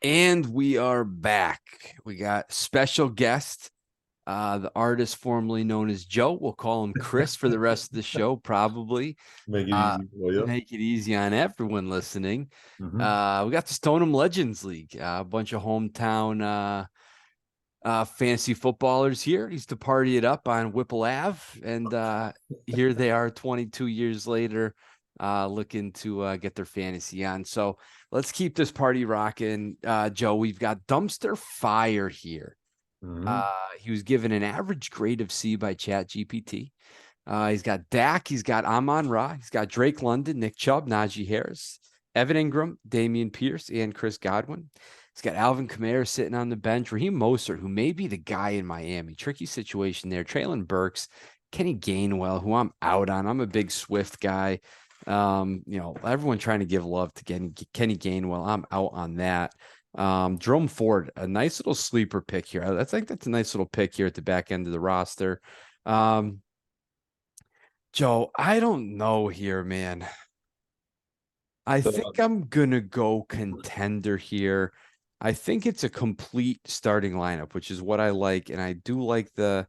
And we are back. We got special guest, the artist formerly known as Joe. We'll call him Chris for the rest of the show, probably. Make it Uh, easy for you. make it easy on everyone listening. Hmm. We got the Stoneham Legends League, a bunch of hometown fantasy footballers here. Used to party it up on Whipple Ave, and here they are 22 years later, looking to get their fantasy on. So let's keep this party rocking. Joe, we've got Dumpster Fire here. Hmm. He was given an average grade of C by Chat GPT. He's got Dak, he's got Amon Ra, he's got Drake London, Nick Chubb, Najee Harris, Evan Ingram, Damian Pierce, and Chris Godwin. He's got Alvin Kamara sitting on the bench. Raheem Mostert, who may be the guy in Miami. Tricky situation there. Traylon Burks, Kenny Gainwell, who I'm out on. I'm a big Swift guy. Everyone trying to give love to Kenny Gainwell. I'm out on that. Jerome Ford, a nice little sleeper pick here. I think that's a nice little pick here at the back end of the roster. Um, Joe, I don't know here, man. I think I'm gonna go contender here. I think it's a complete starting lineup, which is what I like, and I do like the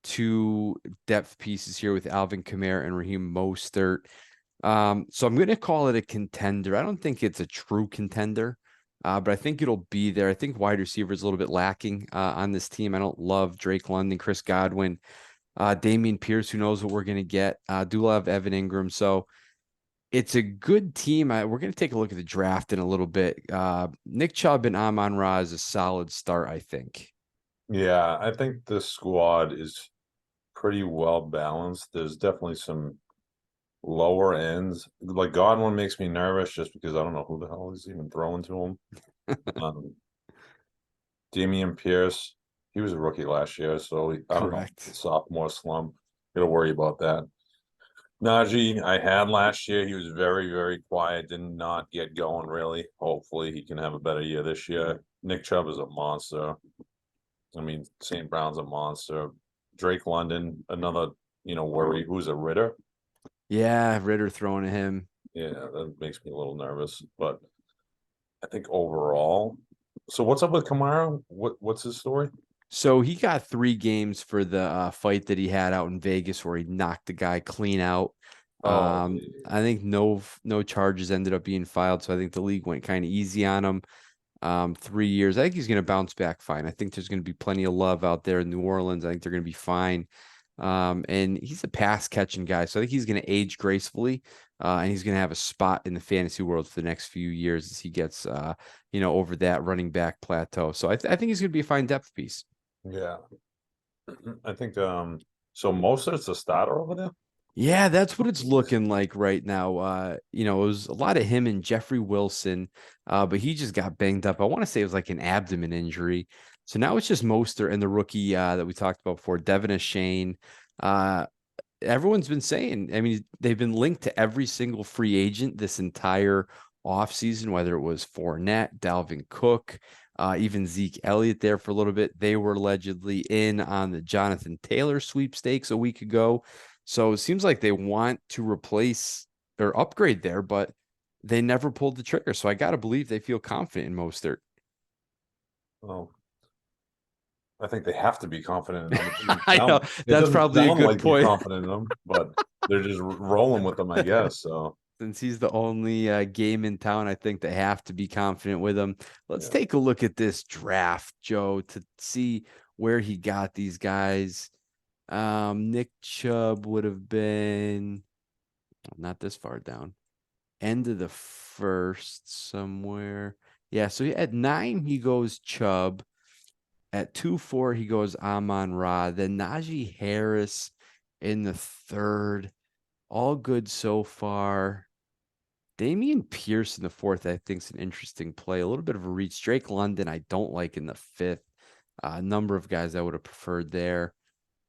two depth pieces here with Alvin Kamara and Raheem Mostert. So I'm gonna call it a contender. I don't think it's a true contender, but I think it'll be there. I think wide receiver is a little bit lacking on this team. I don't love Drake London, Chris Godwin, Damian Pierce. Who knows what we're gonna get? Do love Evan Ingram. So it's a good team. We're going to take a look at the draft in a little bit. Nick Chubb and Amon Ra is a solid start, I think. Yeah, I think this squad is pretty well balanced. There's definitely some lower ends. Like Godwin makes me nervous just because I don't know who the hell is even throwing to him. Um, Damian Pierce, he was a rookie last year, so I don't know. Correct. Sophomore slump. Got to worry about that. Najee, I had last year. He was very, very quiet, did not get going really. Hopefully, he can have a better year this year. Nick Chubb is a monster. I mean, St. Brown's a monster. Drake London, another, worry. Who's a Ritter? Yeah, Ritter throwing to him. Yeah, that makes me a little nervous. But I think overall, so what's up with Kamara? What's his story? So he got 3 games for the fight that he had out in Vegas where he knocked the guy clean out. Oh, I think no charges ended up being filed, so I think the league went kind of easy on him. 3 years. I think he's going to bounce back fine. I think there's going to be plenty of love out there in New Orleans. I think they're going to be fine. And he's a pass catching guy, so I think he's going to age gracefully, and he's going to have a spot in the fantasy world for the next few years as he gets, over that running back plateau. So I think he's going to be a fine depth piece. yeah. I think so most of it's a starter over there. Yeah, that's what it's looking like right now. It was a lot of him and Jeffrey Wilson, but he just got banged up. I want to say it was like an abdomen injury. So now it's just Mostert and the rookie that we talked about before, Devin Shane. Uh, Everyone's been saying, I mean, they've been linked to every single free agent this entire offseason, whether it was Fournette, Dalvin Cook, even Zeke Elliott there for a little bit. They were allegedly in on the Jonathan Taylor sweepstakes a week ago. So it seems like they want to replace or upgrade there, but they never pulled the trigger. So I got to believe they feel confident in Mostert. Oh, I think they have to be confident in them. It doesn't I know sound, it that's doesn't probably a sound good like they're point. confident in them, but they're just rolling with them, I guess. So Since he's the only game in town, I think they have to be confident with him. Let's yeah. take a look at this draft, Joe, to see where he got these guys. Nick Chubb would have been not this far down, end of the first somewhere. Yeah, so at 9, he goes Chubb. At 2-4, he goes Amon Ra. Then Najee Harris in the third. All good so far. Damian Pierce in the fourth, I think, is an interesting play. A little bit of a reach. Drake London, I don't like in the fifth. A number of guys I would have preferred there.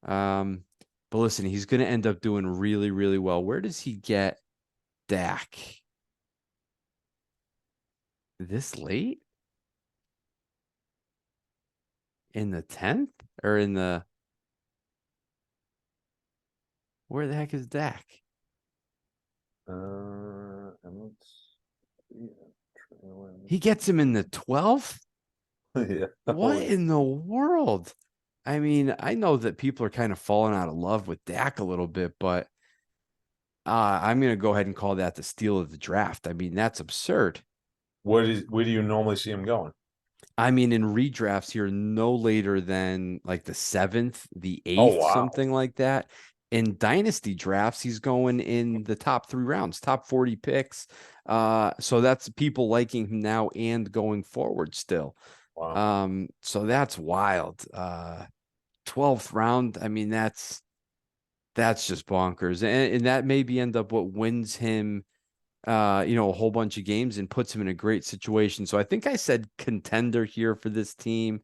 Um, but listen, he's going to end up doing really, really well. Where does he get Dak? This late? In the 10th? Or in the. Where the heck is Dak? And let's see. He gets him in the 12th? Yeah. What in the world? I mean, I know that people are kind of falling out of love with Dak a little bit, but I'm going to go ahead and call that the steal of the draft. I mean, that's absurd. Where do you normally see him going? I mean, in redrafts, you're no later than like the seventh, the Oh eighth, wow. something like that. In dynasty drafts, he's going in the top 3 rounds, top 40 picks. So that's people liking him now and going forward still. Wow. So that's wild. 12th round. I mean, that's just bonkers. And that maybe end up what wins him a whole bunch of games and puts him in a great situation. So I think I said contender here for this team.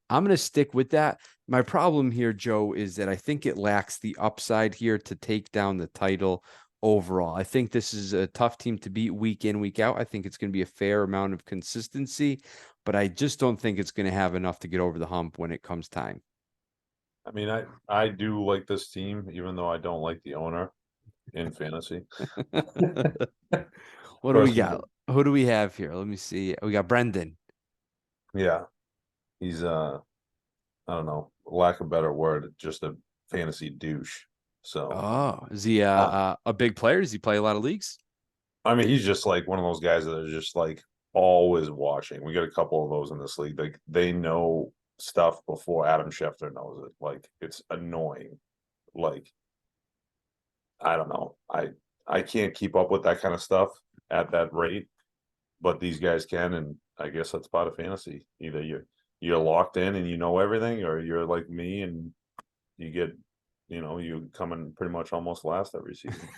I'm going to stick with that. My problem here, Joe, is that I think it lacks the upside here to take down the title overall. I think this is a tough team to beat week in, week out. I think it's going to be a fair amount of consistency, but I just don't think it's going to have enough to get over the hump when it comes time. I mean, I do like this team, even though I don't like the owner in fantasy. What do we got? Personally, Who do we have here? Let me see. We got Brendan. yeah, he's I don't know, lack of a better word, just a fantasy douche. So, Oh, is he uh, a big player? Does he play a lot of leagues? I mean, he's just like one of those guys that are just like always watching. We got a couple of those in this league. Like they know stuff before Adam Schefter knows it. Like it's annoying. Like I don't know. I can't keep up with that kind of stuff at that rate, but these guys can, and I guess that's part of fantasy. Either you're locked in and you know everything, or you're like me and you get, you come in pretty much almost last every season.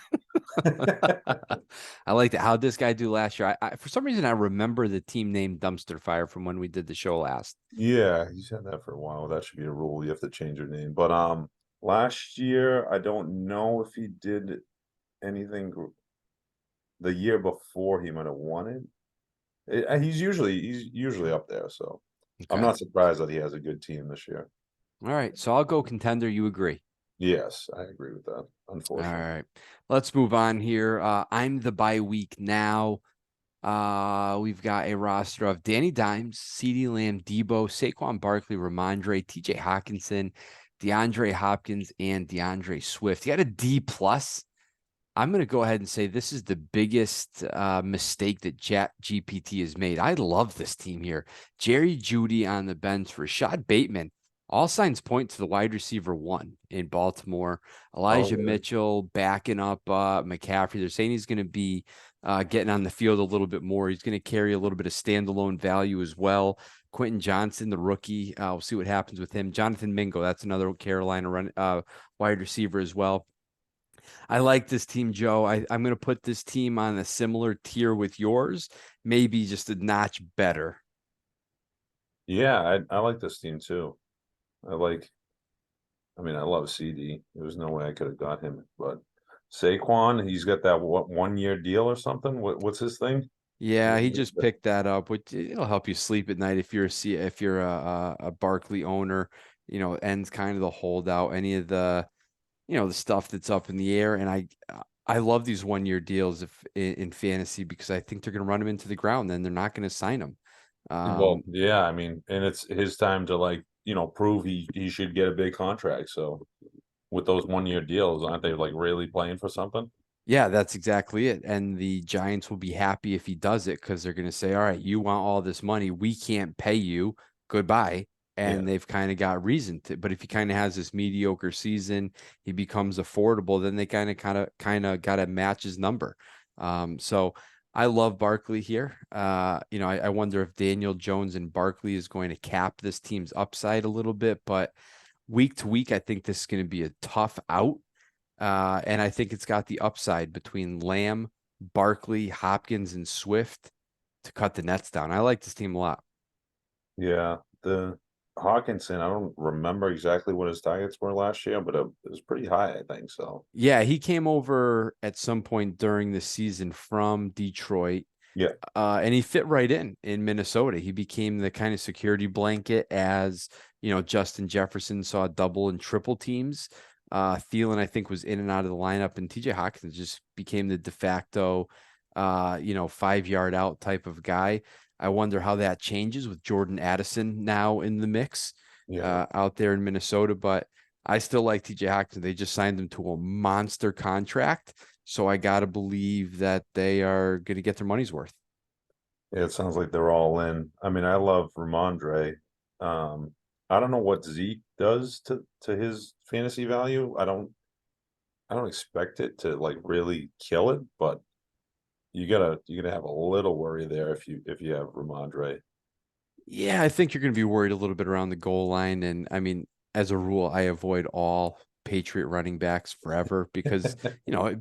I like that. How'd this guy do last year? For some reason, I remember the team name Dumpster Fire from when we did the show last. Yeah, he's had that for a while. That should be a rule. You have to change your name. But last year I don't know if he did anything the year before he might have won it. He's usually up there, so I'm Okay. not surprised that he has a good team this year. All right. So I'll go contender. You agree? Yes, I agree with that, All unfortunately. right. Let's move on here. I'm the bye week now. We've got a roster of Danny Dimes, CeeDee Lamb, Debo, Saquon Barkley, Ramondre, TJ Hawkinson, DeAndre Hopkins, and DeAndre Swift. You got a D plus. I'm going to go ahead and say this is the biggest mistake that Chat GPT has made. I love this team here. Jerry Judy on the bench, Rashad Bateman. All signs point to the wide receiver one in Baltimore. Oh, Elijah really? Mitchell backing up McCaffrey. They're saying he's going to be getting on the field a little bit more. He's going to carry a little bit of standalone value as well. Quentin Johnson, the rookie. We'll see what happens with him. Jonathan Mingo, that's another Carolina wide receiver as well. I like this team, Joe. I'm going to put this team on a similar tier with yours, maybe just a notch better. Yeah, I like this team too. I like. I mean, I love CD. There was no way I could have got him, but Saquon, he's got that 1 year deal or something. What's his thing? Yeah, he just picked that up, which it'll help you sleep at night if you're a Barkley owner. Ends kind of the holdout, any of the stuff that's up in the air. And I love these 1 year deals if in fantasy because I think they're going to run him into the ground. Then they're not going to sign him. Well, Um, yeah, I mean, and it's his time to like, prove he should get a big contract. So with those 1 year deals, aren't they like really playing for something? Yeah, that's exactly it. And the Giants will be happy if he does it because they're going to say, all right, you want all this money. We can't pay you. Goodbye. Yeah. And they've kind of got reason to. But if he kind of has this mediocre season, he becomes affordable, then they kind of got to match his number. So I love Barkley here. I wonder if Daniel Jones and Barkley is going to cap this team's upside a little bit, but week to week, I think this is going to be a tough out. And I think it's got the upside between Lamb, Barkley, Hopkins, and Swift to cut the nets down. I like this team a lot. Yeah. The Hawkinson, I don't remember exactly what his targets were last year, but it was pretty high, I think so. Yeah, he came over at some point during the season from Detroit, Yeah. and he fit right in Minnesota. He became the kind of security blanket as Justin Jefferson saw double and triple teams. Thielen, I think, was in and out of the lineup, and TJ Hawkins just became the de facto. 5 yard out type of guy. I wonder how that changes with Jordan Addison now in the mix Yeah, out there in Minnesota. But I still like TJ Hawkinson. They just signed him to a monster contract. So I got to believe that they are going to get their money's worth. it sounds like they're all in. I mean, I love Ramondre. Um, I don't know what Zeke does to his fantasy value. I don't expect it to like really kill it, but you gotta have a little worry there if you have Ramondre. Yeah, I think you're going to be worried a little bit around the goal line. And I mean, as a rule, I avoid all Patriot running backs forever because,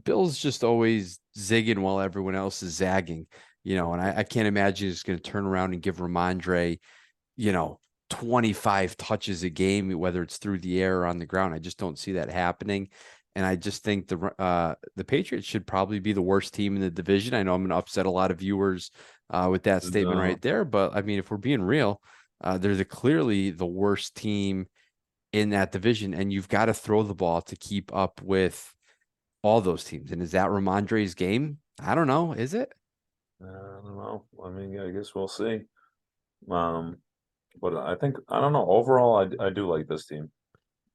Bill's just always zigging while everyone else is zagging, and I can't imagine he's going to turn around and give Ramondre, you know, 25 touches a game, whether it's through the air or on the ground. I just don't see that happening. And I just think the Patriots should probably be the worst team in the division. I know I'm going to upset a lot of viewers with that statement No, right there, but I mean, if we're being real, clearly the worst team in that division, and you've got to throw the ball to keep up with all those teams. And is that Ramondre's game? I don't know. Is it? I don't know. I mean, I guess we'll see. Um, but I don't know. Overall, I do like this team.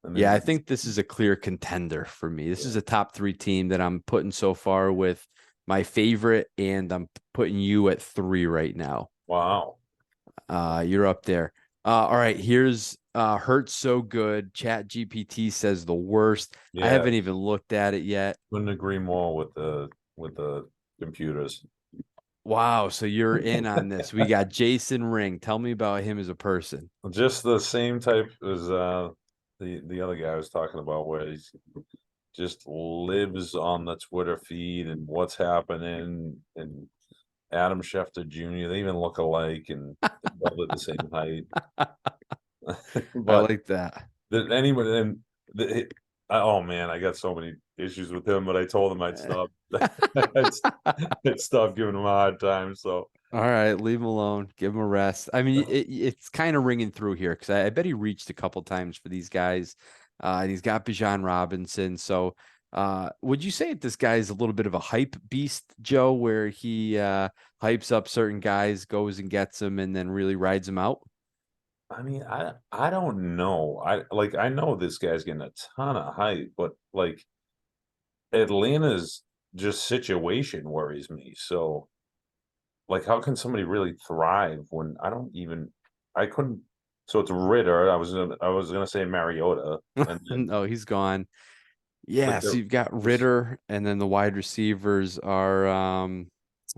I Yeah, mean, I think this is a clear contender for me. This is yeah. a top three team that I'm putting so far with my favorite, and I'm putting you at three right now. Wow. You're up there. All right, here's Hurts so good. Chat GPT says the worst. I Yeah, haven't even looked at it yet. couldn't agree more with the computers. Wow, so you're in on this. We got Jason Ring. Tell me about him as a person. Just the same type as the other guy I was talking about, where he's just lives on the Twitter feed and what's happening, and Adam Schefter Jr. They even look alike and they're probably the same height. I But like that. anyone and oh man, I got so many issues with him, but I told him I'd stop. I'd stop giving him a hard time. So All right, leave him alone. Give him a rest. I mean, it's kind of ringing through here because I bet he reached a couple times for these guys. And he's got Bijan Robinson. So, would you say that this guy is a little bit of a hype beast, Joe, where he hypes up certain guys, goes and gets them, and then really rides them out? I mean, I don't know. I know this guy's getting a ton of hype, but like Atlanta's just situation worries me. So like how can somebody really thrive when I couldn't so it's Ritter. I was gonna say Mariota and then No, he's gone. Yeah, like so you've got this Ritter, and then the wide receivers are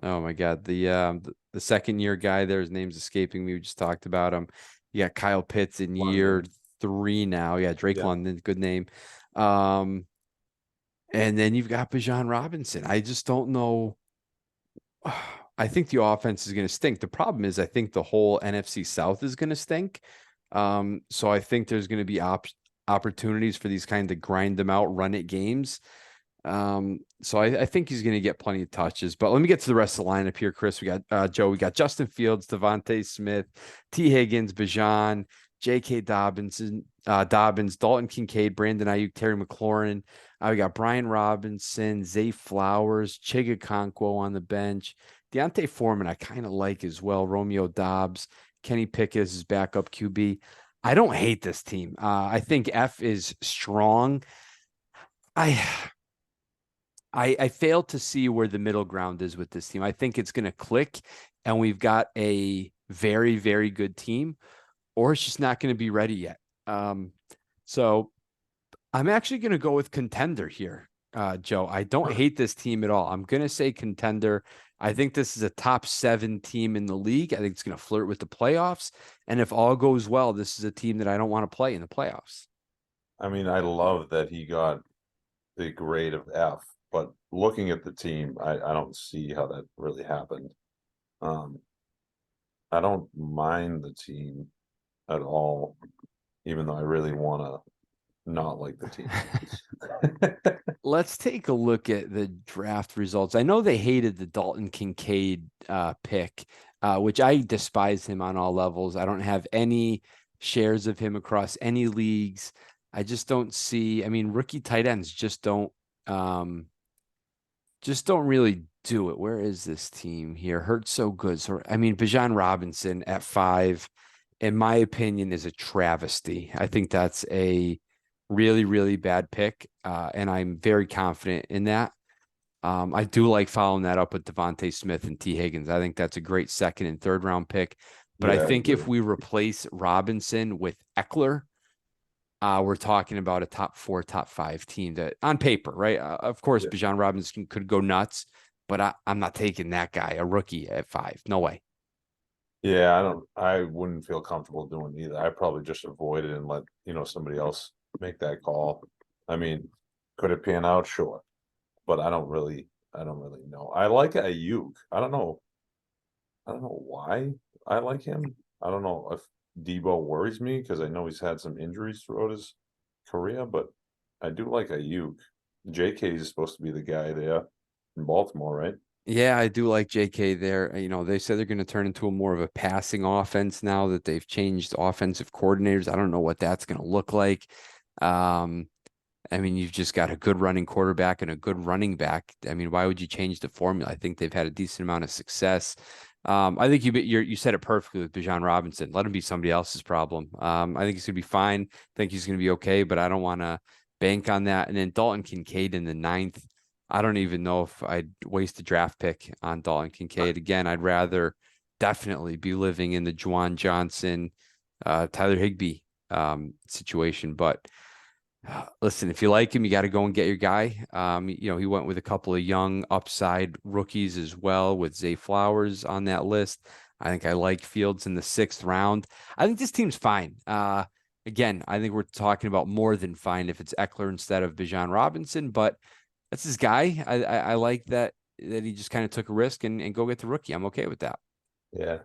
oh my God, the second year guy there, his name's escaping me. We just talked about him. You got Kyle Pitts in year London. three now. Yeah, Drake Yeah. London, good name. Um, and then you've got Bijan Robinson. I just don't know. I think the offense is going to stink. The problem is, I think the whole NFC South is going to stink. So I think there's going to be opportunities for these kind of grind them out, run it games. So I think he's going to get plenty of touches. But let me get to the rest of the lineup here, Chris. We got Joe. We got Justin Fields, Devontae Smith, T. Higgins, Bijan, J.K. Dobbins, Dalton Kincaid, Brandon Ayuk, Terry McLaurin. We got Brian Robinson, Zay Flowers, Chigakonkwo on the bench. Deontay Foreman, I kind of like as well. Romeo Dobbs, Kenny Pickett is his backup QB. I don't hate this team. I think F is strong. I I fail to see where the middle ground is with this team. I think it's going to click, and we've got a very, very good team, or it's just not going to be ready yet. So I'm actually going to go with contender here, Joe. I don't hate this team at all. I'm going to say contender. I think this is a top 7 team in the league. I think it's going to flirt with the playoffs. And if all goes well, this is a team that I don't want to play in the playoffs. I mean, I love that he got the grade of F, but looking at the team, I don't see how that really happened. Um, I don't mind the team at all, even though I really want to not like the team. Let's take a look at the draft results. I know they hated the Dalton Kincaid pick, which I despise him on all levels. I don't have any shares of him across any leagues. I just don't see. I mean, rookie tight ends just don't really do it. Where is this team here? Hurts so good. So I mean, Bijan Robinson at 5, in my opinion, is a travesty. I think that's a really, really bad pick. And I'm very confident in that. I do like following that up with Devontae Smith and T. Higgins. I think that's a great second and third round pick. But I Yeah, I think if agree. we replace Robinson with Eckler, we're talking about a top 4, top 5 team that on paper, right? Of course, Yeah. Bijan Robinson could go nuts, but I'm not taking that guy, a rookie at 5. No way. Yeah, I wouldn't feel comfortable doing either. I probably just avoid it and let, somebody else make that call. I mean, could it pan out? Sure. But I don't really know. I like Ayuk. I don't know why I like him. I don't know if Debo worries me because I know he's had some injuries throughout his career, but I do like Ayuk. JK is supposed to be the guy there in Baltimore, right? Yeah, I do like JK there. They said they're going to turn into a more of a passing offense now that they've changed offensive coordinators. I don't know what that's going to look like. Um, I mean, you've just got a good running quarterback and a good running back. I mean, why would you change the formula? I think they've had a decent amount of success. I think you said it perfectly with Bijan Robinson. Let him be somebody else's problem. I think he's gonna be fine. I think he's gonna be okay, but I don't want to bank on that. And then Dalton Kincaid in the 9th. I don't even know if I'd waste a draft pick on Dalton Kincaid. Again, I'd rather definitely be living in the Juwan Johnson, Tyler Higbee situation, but. Listen, if you like him, you got to go and get your guy. He went with a couple of young upside rookies as well with Zay Flowers on that list. I think I like Fields in the 6th round. I think this team's fine. Again, I think we're talking about more than fine if it's Eckler instead of Bijan Robinson, but that's his guy. I like that he just kind of took a risk and go get the rookie. I'm okay with that. Yeah.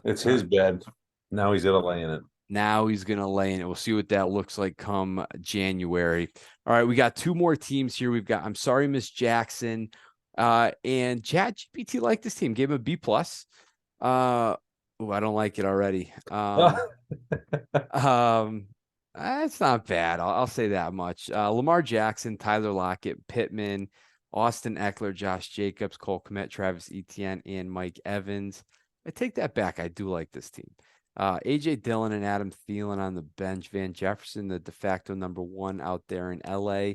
It's All his right. bed. Now he's gonna lay in it. Now he's going to lay in it. We'll see what that looks like come January. All right, we got 2 more teams here. We've got I'm sorry, Miss Jackson. And ChatGPT liked this team, gave him a B plus. I don't like it already. Um, it's not bad. I'll say that much. Lamar Jackson, Tyler Lockett, Pittman, Austin Eckler, Josh Jacobs, Cole Kmet, Travis Etienne, and Mike Evans. I take that back. I do like this team. AJ Dillon and Adam Thielen on the bench. Van Jefferson, the de facto #1 out there in LA.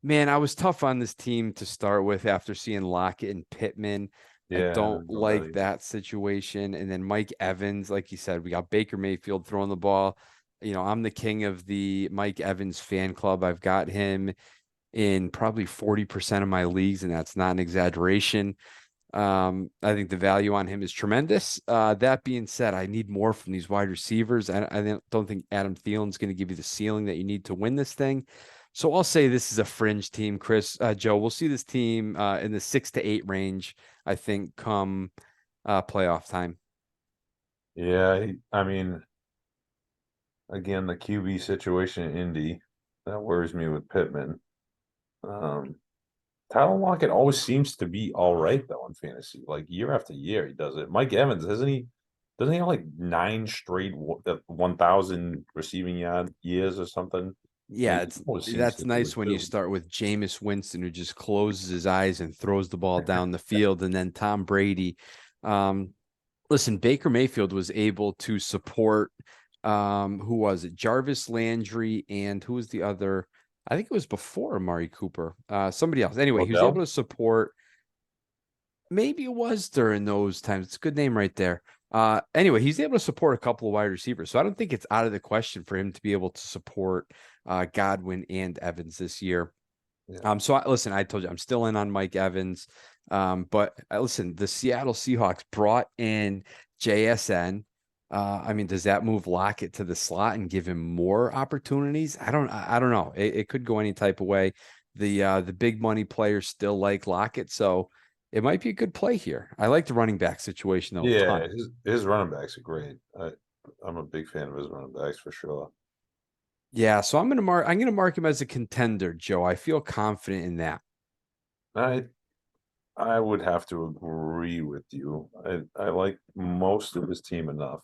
Man, I was tough on this team to start with after seeing Lockett and Pittman. I Yeah, I don't know that like either. that situation. And then Mike Evans, like you said, we got Baker Mayfield throwing the ball. I'm the king of the Mike Evans fan club. I've got him in probably 40% of my leagues, and that's not an exaggeration. I think the value on him is tremendous. That being said, I need more from these wide receivers. I don't think Adam Thielen's going to give you the ceiling that you need to win this thing. So I'll say this is a fringe team, Chris. Joe, we'll see this team in the 6 to 8 range, I think, come playoff time. Yeah, I mean, again, the QB situation in Indy, that worries me with Pittman. Um, Tyler Lockett always seems to be all right though in fantasy. Like year after year, he does it. Mike Evans, doesn't he? Doesn't he have like 9 straight 1,000 receiving yard years or something? Yeah, Like he always seems that's to do nice it when you too. start with Jameis Winston, who just closes his eyes and throws the ball down the field, and then Tom Brady. Um, Listen, Baker Mayfield was able to support who was it? Jarvis Landry and who was the other? I think it was before Amari Cooper. Somebody else. Anyway, he was able Odell? to support, maybe it was during those times. It's a good name right there. Anyway, he's able to support a couple of wide receivers. So I don't think it's out of the question for him to be able to support Godwin and Evans this year. Yeah. Listen, I told you I'm still in on Mike Evans. But listen, the Seattle Seahawks brought in JSN. I mean, does that move Lockett to the slot and give him more opportunities? I don't know. It could go any type of way. The big money players still like Lockett, so it might be a good play here. I like the running back situation though a Yeah, ton. his running backs are great. I'm a big fan of his running backs for sure. Yeah, so I'm gonna mark him as a contender, Joe. I feel confident in that. I I would have to agree with you. I like most of his team enough.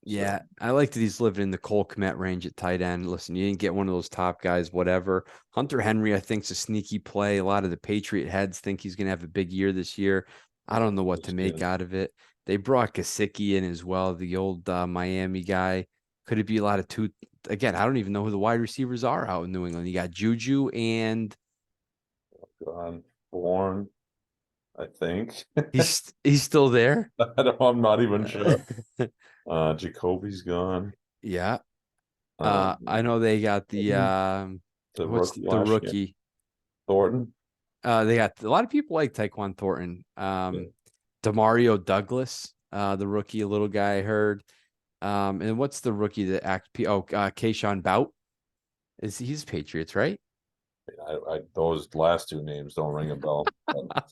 Yeah, So I like that he's living in the Cole Kmet range at tight end. Listen, you didn't get one of those top guys, whatever. Hunter Henry, I think, is a sneaky play. A lot of the Patriot heads think he's going to have a big year this year. I don't know what to make interesting. out of it. They brought Gesicki in as well, the old Miami guy. Could it be a lot of two? Again, I don't even know who the wide receivers are out in New England. You got Juju, and Born, I think. he's still there. I'm not even sure. Jacoby's gone. Yeah. I Um, know they got the the what's rookie the last year, rookie? Thornton. They got a lot of people like Tyquan Thornton. Yeah, Demario Douglas, the rookie, a little guy I heard. And what's the rookie that Kayshawn Bout? He's Patriots, right? those last two names don't ring a bell. But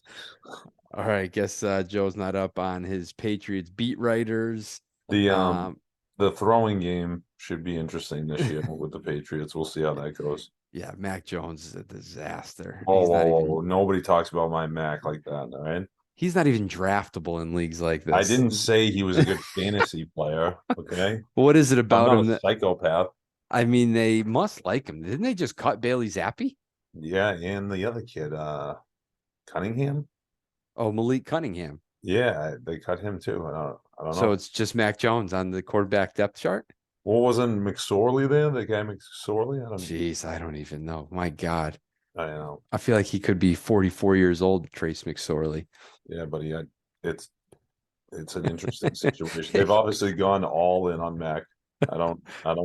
All right, guess Joe's not up on his Patriots beat writers. the um Um, the throwing game should be interesting this year with the Patriots. We'll see how that goes. yeah, Mac Jones is a disaster. Whoa, whoa, whoa! Nobody talks about my Mac like that, all right? He's not even draftable in leagues like I this. didn't say he was a good fantasy player. Okay, What is it I'm about not a him that psychopath. I mean they must like him. Didn't they just cut Bailey Zappi? Yeah, and the other kid, Cunningham. Oh, Malik Cunningham. Yeah, they cut him too. I don't So know. it's just Mac Jones on the quarterback depth chart? What wasn't McSorley there? The guy McSorley? Jeez, I don't even know. My God. I don't know. I feel like he could be 44 years old, Trace McSorley. Yeah, but he had it's it's an interesting situation. They've obviously gone all in on Mac. I don't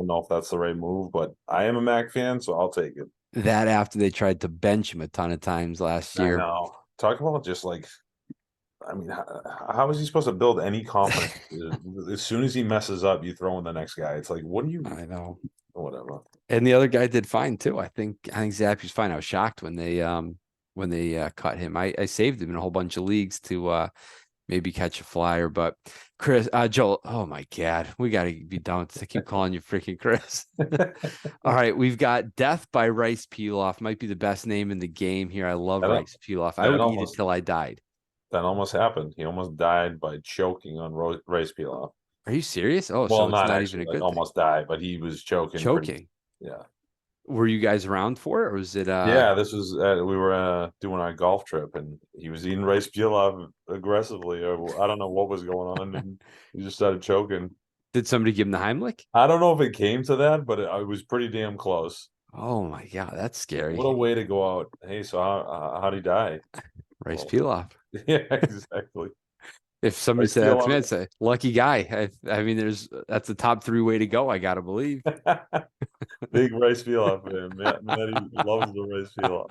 know if that's the right move, but I am a Mac fan, so I'll take it. That after they tried to bench him a ton of times last I year. know. Talk about just like I mean, how is he supposed to build any confidence? As soon as he messes up, you throw in the next guy. It's like, what do you I know. whatever. And the other guy did fine too. I think Zappy's fine. I was shocked when they cut him. I saved him in a whole bunch of leagues to maybe catch a flyer. But Chris, Joel, oh my God, we got to be done with this. I keep calling you freaking Chris. All right, we've got Death by Rice Pilaf. Might be the best name in the game here. I love That, Rice Pilaf. I that would eat it almost till I died. that almost happened. He almost died by choking on rice pilaf. Are you serious? Oh, Well, so it's not not even actually a like good thing. almost died, but he was choking pretty. Choking. Yeah, Were you guys around for it, or was it yeah. This was we were doing our golf trip, and he was eating rice pilaf aggressively, or I don't know what was going on, and he just started choking. did somebody give him the Heimlich? I don't know if it came to that, but it was pretty damn close. Oh my God, that's What a scary. way to go out. Hey, so how'd he die? Rice Well, Pilaf. yeah, exactly. If somebody Rice said that to me, pilaf. I'd say, lucky guy. I mean, that's a top three way to go, I gotta believe. Big rice pilaf fan. Matty loves the rice pilaf.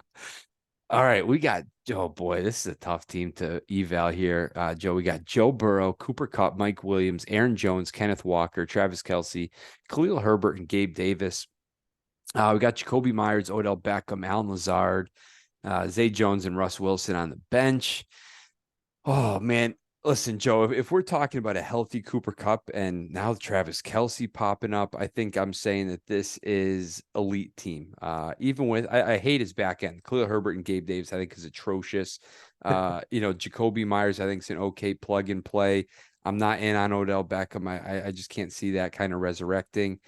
All right, we got oh boy, this is a tough team to eval here. Joe, we got Joe Burrow, Cooper Kupp, Mike Williams, Aaron Jones, Kenneth Walker, Travis Kelsey, Khalil Herbert, and Gabe Davis. We got Jacoby Myers, Odell Beckham, Alan Lazard, Zay Jones, and Russ Wilson on the bench. Oh man, listen, Joe, if we're talking about a healthy Cooper Kupp and now Travis Kelsey popping up, I think I'm saying that this is elite team. Even with I hate his back end. Khalil Herbert and Gabe Davis, I think is atrocious. Jacoby Myers, I think is an okay plug and play. I'm not in on Odell Beckham. I just can't see that kind of resurrecting.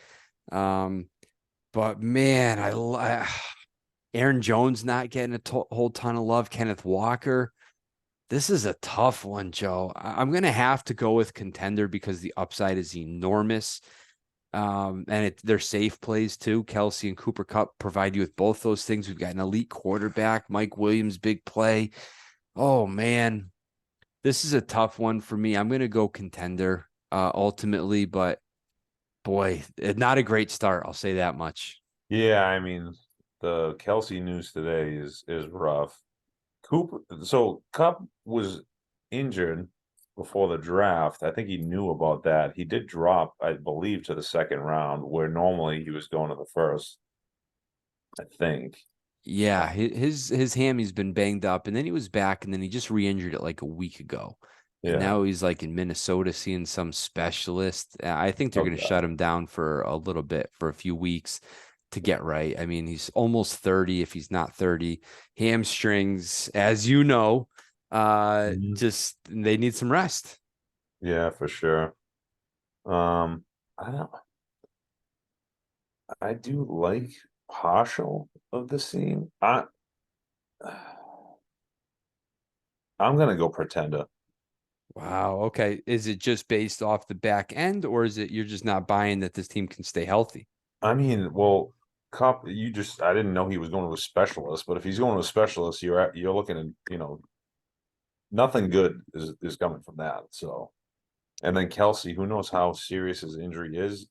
Um, but man, Aaron Jones not getting a whole ton of love. Kenneth Walker. This is a tough one, Joe. I'm going to have to go with contender because the upside is enormous. And they're safe plays too. Kelsey and Cooper Kupp provide you with both those things. We've got an elite quarterback, Mike Williams, big play. Oh man, this is a tough one for me. I'm going to go contender ultimately, but boy, not a great start. I'll say that much. Yeah, I mean, the Kelsey news today is rough. Cooper, so Cup was injured before the draft. I think he knew about that. He did drop, I believe, to the second round, where normally he was going to the first, I think. Yeah, his hammy's been banged up, and then he was back, and then he just re-injured it like a week ago, and Yeah. now he's like in Minnesota seeing some specialist. I think they're going to shut Okay. him down for a little bit, for a few weeks to get right. I mean, he's almost 30 if he's not 30. Hamstrings, as you know, Mhm. just they need some rest. Yeah, for sure. Um, I don't. I do like partial of the scene. I'm gonna go Pretender. Wow. Okay. Is it just based off the back end, or is it you're just not buying that this team can stay healthy? I mean, well, Cup, I didn't know he was going to a specialist, but if he's going to a specialist, you're looking at, nothing good is coming from that. So, and then Kelsey, who knows how serious his injury is?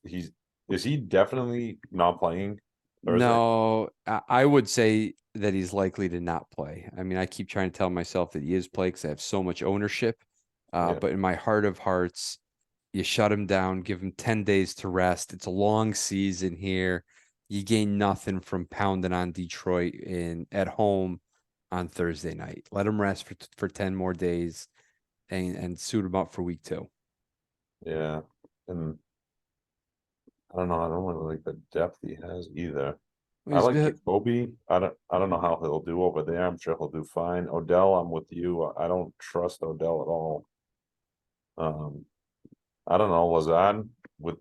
Is he definitely not playing Thursday? No, I would say that he's likely to not play. I mean, I keep trying to tell myself that he is play because I have so much ownership. Yeah, But in my heart of hearts, you shut him down, give him 10 days to rest. It's a long season here. You gain nothing from pounding on Detroit in at home on Thursday night. Let him rest for 10 more days and suit him up for week 2. yeah, and I don't know. I don't really like the depth he has either. I He's like been, Jacoby. I don't know how he'll do over there. I'm sure he'll do fine. Odell, I'm with you. I don't trust Odell at all. Um, I don't know, Lazard with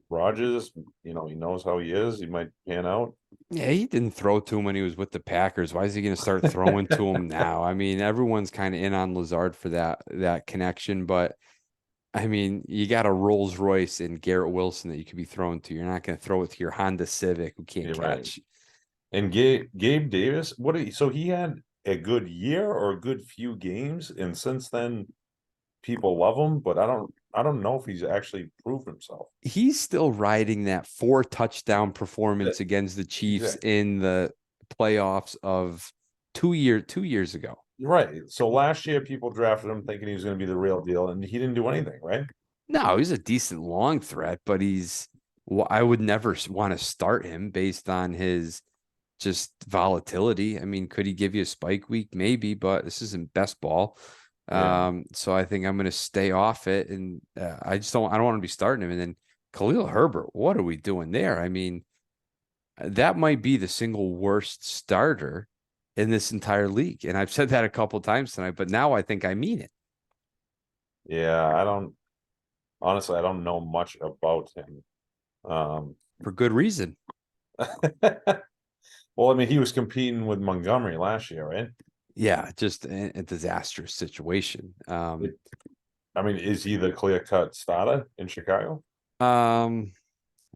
Rogers, he knows how he is. He might pan out. yeah, he didn't throw to him when he was with the Packers. Why is he going to start throwing to him now? I mean, everyone's kind of in on Lazard for that connection, but I mean, you got a Rolls Royce and Garrett Wilson that you could be throwing to. You're not going to throw it to your Honda Civic who can't You're right. catch. And Gabe Davis, so he had a good year or a good few games, and since then people love him, but I don't know if he's actually proved himself. He's still riding that 4 touchdown performance That against the Chiefs exactly in the playoffs of 2 years ago. right. So last year people drafted him thinking he was going to be the real deal, and he didn't do anything, right? No, he's a decent long threat, but I would never want to start him based on his just volatility. I mean, could he give you a spike week? Maybe, but this isn't best ball. Yeah. So I think I'm going to stay off it, and I don't want to be starting him. And then Khalil Herbert, what are we doing there? I mean, that might be the single worst starter in this entire league, and I've said that a couple times tonight, but now I think I mean it Yeah, I don't honestly I don't know much about him. Um for good reason. well, I mean, he was competing with Montgomery last year, right? Yeah, just a disastrous situation. I mean, is he the clear-cut starter in Chicago? Um,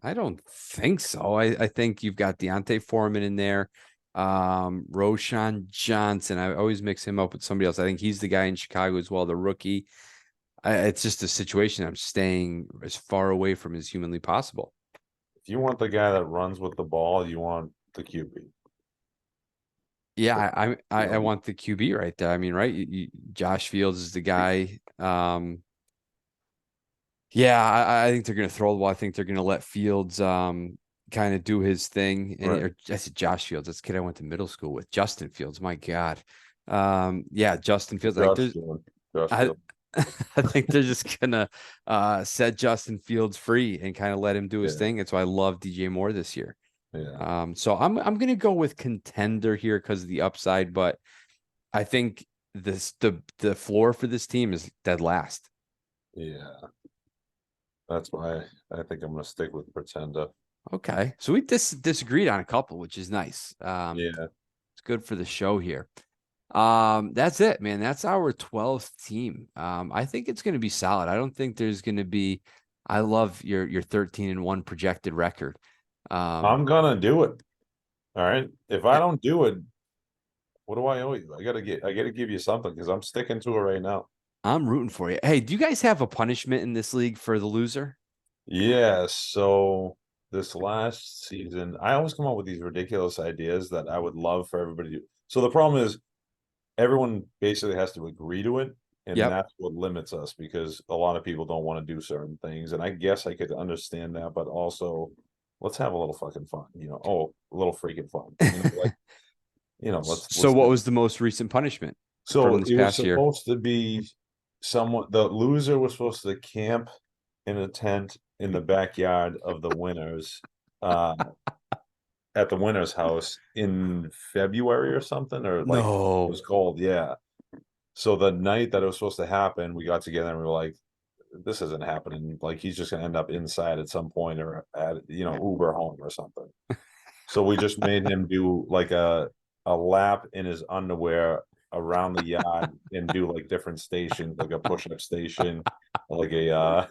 I don't think so. I think you've got Deontay Foreman in there. Roshan Johnson. I always mix him up with somebody else. I think he's the guy in Chicago as well, the rookie. It's just a situation I'm staying as far away from as humanly possible. If you want the guy that runs with the ball, you want the QB. Yeah, But, I want the QB right there. I mean, right? Josh Fields is the guy. Yeah, I think they're going to throw the ball. I think they're going to let Fields kind of do his thing. And right. or I said Josh Fields. That's the kid I went to middle school with. Justin Fields. My God. Yeah, Justin Fields. Like Josh there's Field. Josh I Field. I think they're just gonna set Justin Fields free and kind of let him do his Yeah. thing. And so I love DJ Moore this year. Yeah. So I'm gonna go with contender here because of the upside, but I think the floor for this team is dead last. Yeah. That's why I think I'm gonna stick with Pretender. Okay. So we disagreed on a couple, which is nice. Yeah. It's good for the show here. That's it, man. That's our 12th team. I think it's going to be solid. I don't think there's going to be. I love your 13-1 projected record. Um, I'm gonna do it. All right. If I eh, don't do it, what do I owe you? I gotta give you something because I'm sticking to it right now. I'm rooting for you. Hey, do you guys have a punishment in this league for the loser? Yeah, so this last season, I always come up with these ridiculous ideas that I would love for everybody to do. So the problem is everyone basically has to agree to it, and Yep. that's what limits us because a lot of people don't want to do certain things. And I guess I could understand that, but also let's have a little fucking fun, a little freaking fun. So let's what do. was the most recent punishment from So this it was past year? supposed to be the loser was supposed to camp in a tent in the backyard of the winners, uh, at the winner's house in February or something, or like it No. was cold, yeah. So the night that it was supposed to happen, we got together and we were like, this isn't happening. Like he's just gonna end up inside at some point or at Uber home or something. So we just made him do like a lap in his underwear around the yard and do like different stations, like a push-up station, like a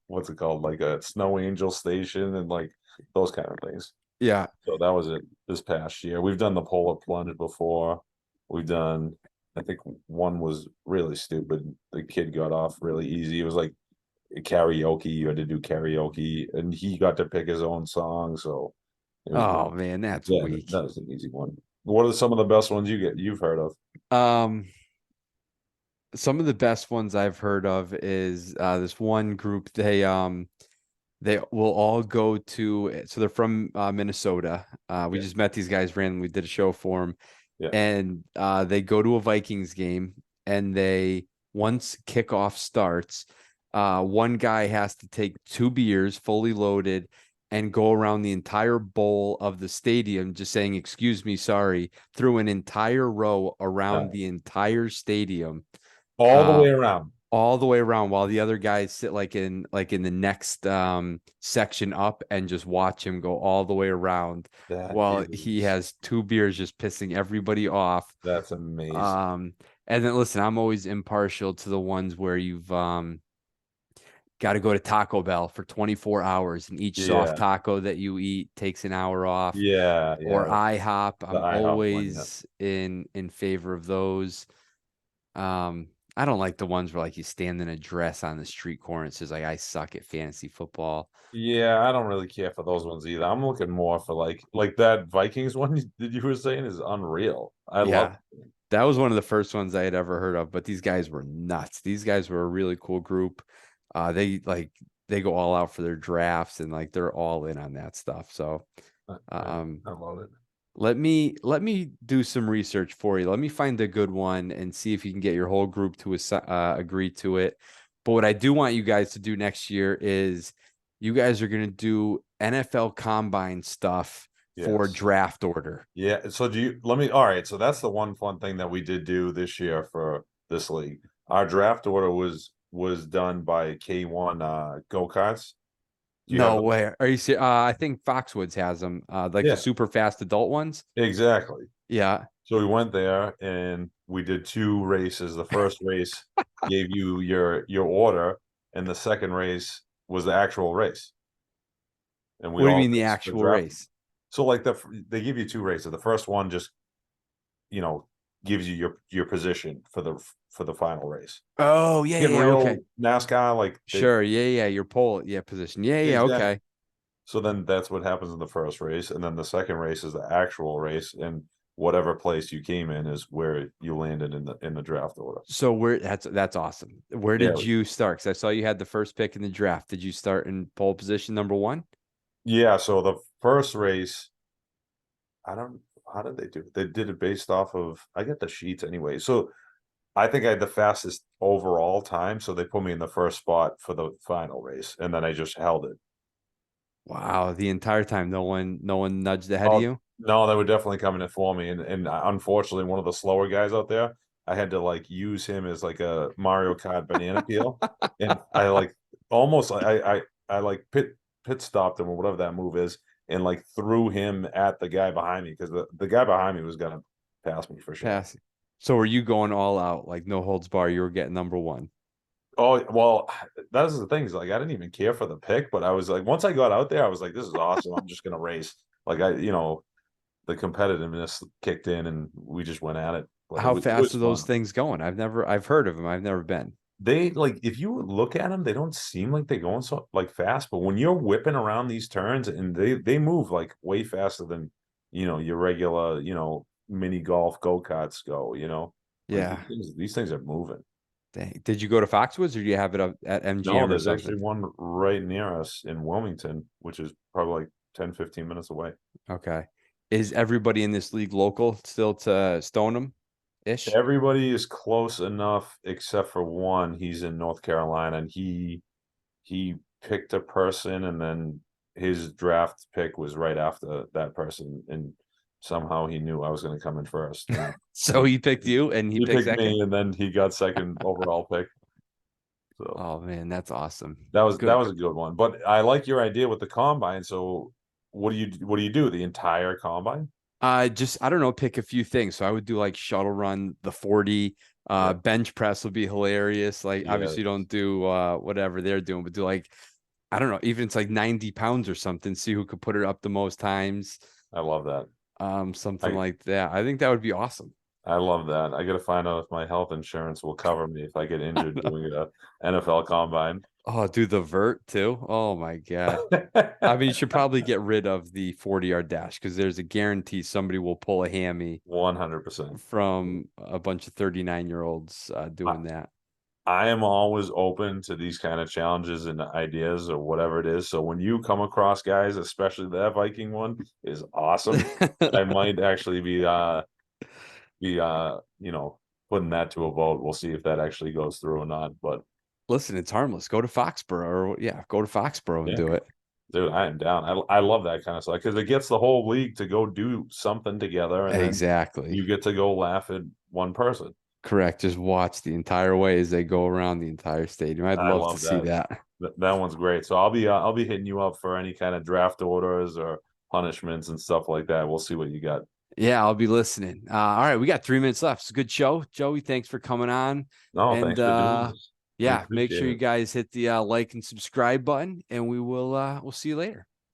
what's it called, like a snow angel station, and like those kind of things. Yeah. So that was it this past year. We've done the polar plunge before. We've done, I think one was really stupid. The kid got off really easy. It was like karaoke. You had to do karaoke, and he got to pick his own song. So it was Oh good. man, that's Yeah, weak. that was an easy one. What are some of the best ones you've heard of? Um, some of the best ones I've heard of is this one group. They will all go to, so they're from Minnesota. We Yeah, just met these guys randomly, did a show for them, yeah. and they go to a Vikings game, and they once kickoff starts, one guy has to take 2 beers fully loaded and go around the entire bowl of the stadium just saying excuse me, sorry, through an entire row around the entire stadium, All the uh, way around. all the way around while the other guys sit like in the next section up and just watch him go all the way around That while he is has 2 beers just pissing everybody off. that's amazing. um and then listen, I'm always impartial to the ones where you've got to go to Taco Bell for 24 hours and each soft Yeah, taco that you eat takes an hour off, yeah, or yeah. IHOP. The I'm IHOP one, yeah. always in favor of those. I don't like the ones where like you stand in a dress on the street corner and says like I suck at fantasy football. Yeah, I don't really care for those ones either. I'm looking more for like that Vikings one that you were saying is unreal. I love Yeah, that was one of the first ones I had ever heard of, but these guys were nuts. These guys were a really cool group. They go all out for their drafts and like they're all in on that stuff. So I, um I love it. let me do some research for you. Let me find a good one and see if you can get your whole group to agree to it. But what I do want you guys to do next year is you guys are going to do NFL Combine stuff for Yes. draft order. Yeah. So do you let me all right. So that's the one fun thing that we did do this year for this league. Our draft order was done by K1 go-karts. Do you have No those? way. Are you serious? I think Foxwoods has them, like the Yeah, super fast adult ones. exactly. Yeah. So we went there and we did two races. The first race gave you your order, and the second race was the actual race. And we What do you all mean the raced the actual draft. race? So like they give you two races. The first one just you know gives you your position for the final race. Oh, yeah, In yeah, yeah, okay. real NASCAR, like they Sure. Yeah, yeah, your pole, yeah, position. Yeah, yeah, exactly. okay. So then that's what happens in the first race, and then the second race is the actual race, and whatever place you came in is where you landed in the draft order. So where that's awesome. Where Yeah, did you start? Because I saw you had the first pick in the draft. Did you start in pole position number one? yeah. So the first race, I don't. How did they do it? They did it based off of. I get the sheets anyway. So I think I had the fastest overall time. So they put me in the first spot for the final race, and then I just held it. Wow, the entire time, no one nudged ahead of Oh, you. no, they were definitely coming in for me, and unfortunately, one of the slower guys out there, I had to, like, use him as, like, a Mario Kart banana peel, and I, like, almost I, like, pit stopped him or whatever that move is, and, like, threw him at the guy behind me because the guy behind me was gonna pass me for sure. Pass. So were you going all out, like no holds bar? You were getting number one. Oh, well, that's the thing is, like, I didn't even care for the pick, but I was like once I got out there, I was like, "This is awesome, I'm just gonna race." Like, the competitiveness kicked in and we just went at it. But How it fast was are those fun. things going? I've heard of them. I've never been. They like if you look at them, they don't seem like they're going so like fast, but when you're whipping around these turns and they move like way faster than your regular, mini golf go-karts go. Like Yeah. these things are moving. Dang. Did you go to Foxwoods or do you have it up at No, MGM or there's something? actually one right near us in Wilmington, which is probably like 10-15 minutes away. Okay. Is everybody in this league local still to Stoneham ish? Everybody is close enough except for one. He's in North Carolina and he picked a person and then his draft pick was right after that person and somehow he knew I was going to come in first and So he picked you and he he picked picked second? me and then he got second overall pick. So Oh man, that's awesome. that Good. was a good one. But I like your idea with the combine. So what do you do? The entire combine? Just I don't know, pick a few things. So I would do like shuttle run, the 40, Yeah, bench press would be hilarious. Like yeah, obviously you don't do whatever they're doing, but do like I don't know, even it's like 90 pounds or something. See who could put it up the most times. I love that. Something I like that. I think that would be awesome. I love that. I got to find out if my health insurance will cover me if I get injured doing a NFL combine. Oh, do the vert too. Oh my God. I mean, you should probably get rid of the 40-yard dash because there's a guarantee somebody will pull a hammy 100%. from a bunch of 39-year-olds doing that. I am always open to these kind of challenges and ideas or whatever it is. So when you come across guys, especially that Viking one is awesome. I might actually be putting that to a vote. We'll see if that actually goes through or not. But Listen, it's harmless. Go to Foxborough or yeah, go to Foxborough and yeah, do it. dude, I am down. I love that kind of stuff because it gets the whole league to go do something together and then Exactly. you get to go laugh at one person. Correct. Just watch the entire way as they go around the entire stadium. I'd I love to love see that. that. That one's great. So I'll be hitting you up for any kind of draft orders or punishments and stuff like that. We'll see what you got. Yeah, I'll be listening. All right, we got 3 minutes left. It's a good show. Joey, thanks for coming on. No, And thanks for doing this. I yeah, make appreciate sure you it. guys hit the like and subscribe button, and we'll see you later.